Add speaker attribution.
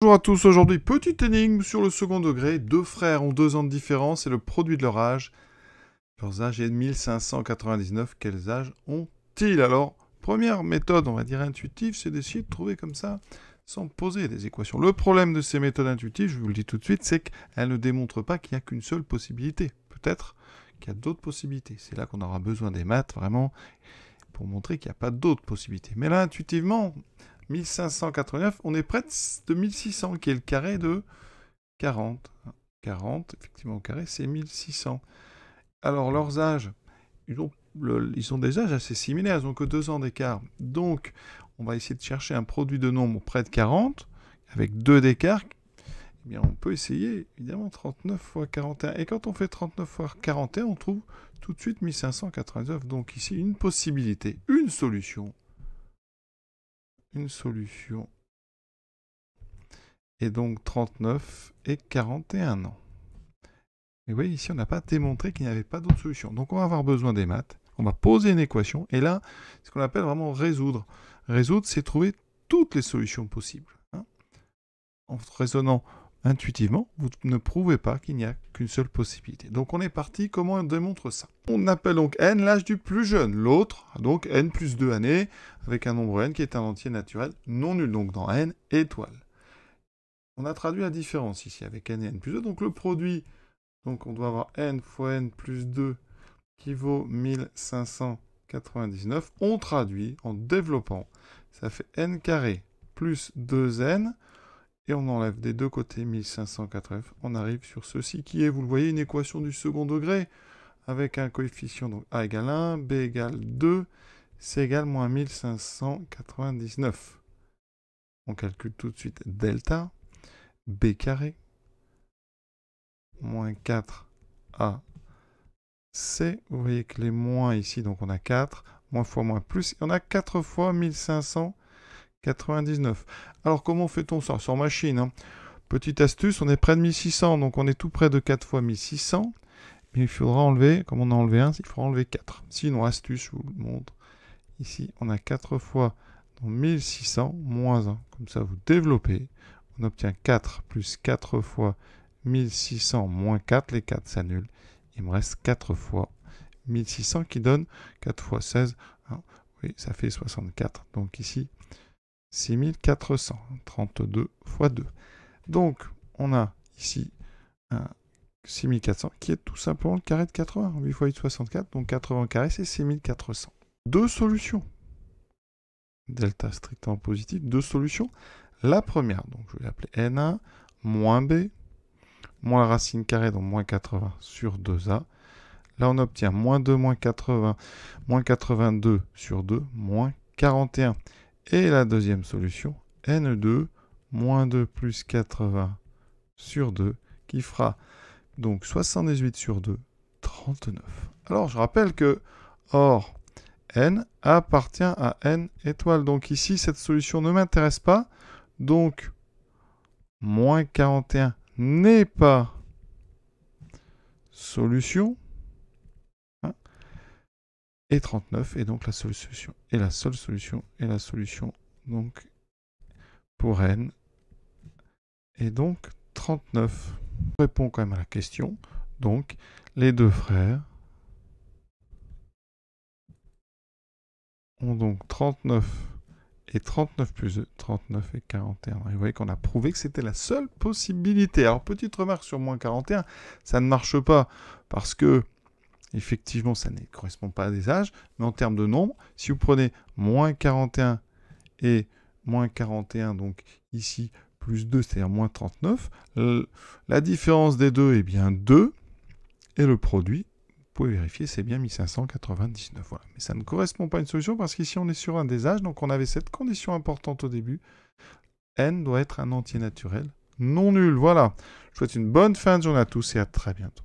Speaker 1: Bonjour à tous, aujourd'hui petite énigme sur le second degré. Deux frères ont 2 ans de différence et le produit de leur âge. Leurs âges est de 1599. Quels âges ont-ils? Alors, première méthode, on va dire intuitive, c'est d'essayer de trouver comme ça, sans poser des équations. Le problème de ces méthodes intuitives, je vous le dis tout de suite, c'est qu'elles ne démontrent pas qu'il n'y a qu'une seule possibilité. Peut-être qu'il y a d'autres possibilités. C'est là qu'on aura besoin des maths, vraiment, pour montrer qu'il n'y a pas d'autres possibilités. Mais là, intuitivement, 1589, on est près de 1600, qui est le carré de 40. 40, effectivement, au carré, c'est 1600. Alors, leurs âges, ils ont des âges assez similaires, ils n'ont que 2 ans d'écart. Donc, on va essayer de chercher un produit de nombres près de 40, avec 2 d'écart. Eh bien, on peut essayer, évidemment, 39 fois 41. Et quand on fait 39 fois 41, on trouve tout de suite 1599. Donc ici, une possibilité, une solution. Une solution. Et donc 39 et 41 ans. Et vous voyez, ici, on n'a pas démontré qu'il n'y avait pas d'autre solution. Donc on va avoir besoin des maths. On va poser une équation. Et là, ce qu'on appelle vraiment résoudre. Résoudre, c'est trouver toutes les solutions possibles. En raisonnant intuitivement, vous ne prouvez pas qu'il n'y a qu'une seule possibilité. Donc on est parti, comment on démontre ça? On appelle donc n l'âge du plus jeune, l'autre a donc n plus 2 années, avec un nombre n qui est un entier naturel non nul, donc dans n, étoile. On a traduit la différence ici avec n et n plus 2, donc le produit, donc on doit avoir n fois n plus 2 qui vaut 1599. On traduit en développant, ça fait n carré plus 2n, et on enlève des deux côtés 1580, on arrive sur ceci qui est, vous le voyez, une équation du second degré, avec un coefficient, donc a égale 1, b égale 2, c égale moins 1599. On calcule tout de suite delta, b carré, moins 4a, c, vous voyez que les moins ici, donc on a 4, moins fois moins plus, et on a 4 fois 1599. Alors comment fait-on ça? Sans machine, hein. Petite astuce, on est près de 1600, donc on est tout près de 4 fois 1600. Mais il faudra enlever, comme on a enlevé 1, il faudra enlever 4. Sinon, astuce, je vous le montre. Ici, on a 4 fois 1600 moins 1. Comme ça, vous développez. On obtient 4 plus 4 fois 1600 moins 4. Les 4 s'annulent. Il me reste 4 fois 1600 qui donne 4 fois 16. Hein, oui, ça fait 64. Donc ici, 6400. 32 fois 2. Donc, on a ici un 6400 qui est tout simplement le carré de 80. 8 fois 8, 64. Donc 80 carré, c'est 6400. Deux solutions. Delta strictement positif. Deux solutions. La première, donc je vais l'appeler N1 moins B, moins la racine carrée, donc moins 80 sur 2A. Là, on obtient moins 2 moins 80, moins 82 sur 2, moins 41. Et la deuxième solution, N2 moins 2 plus 80 sur 2, qui fera donc 78 sur 2, 39. Alors, je rappelle que, or, n appartient à n étoile. Donc ici, cette solution ne m'intéresse pas. Donc, moins 41 n'est pas solution. Hein, et 39 est donc la solution. Et la seule solution est la solution donc pour n. Et donc 39. On répond quand même à la question. Donc, les deux frères ont donc 39 et 39 plus 2, 39 et 41. Et vous voyez qu'on a prouvé que c'était la seule possibilité. Alors, petite remarque sur moins 41, ça ne marche pas parce que, effectivement, ça ne correspond pas à des âges, mais en termes de nombre, si vous prenez moins 41 et moins 41, donc ici, plus 2, c'est-à-dire moins 39, la différence des deux est bien 2, et le produit, vous pouvez vérifier, c'est bien 1599. Voilà. Mais ça ne correspond pas à une solution parce qu'ici, on est sur un des âges, donc on avait cette condition importante au début. N doit être un entier naturel non nul. Voilà. Je vous souhaite une bonne fin de journée à tous et à très bientôt.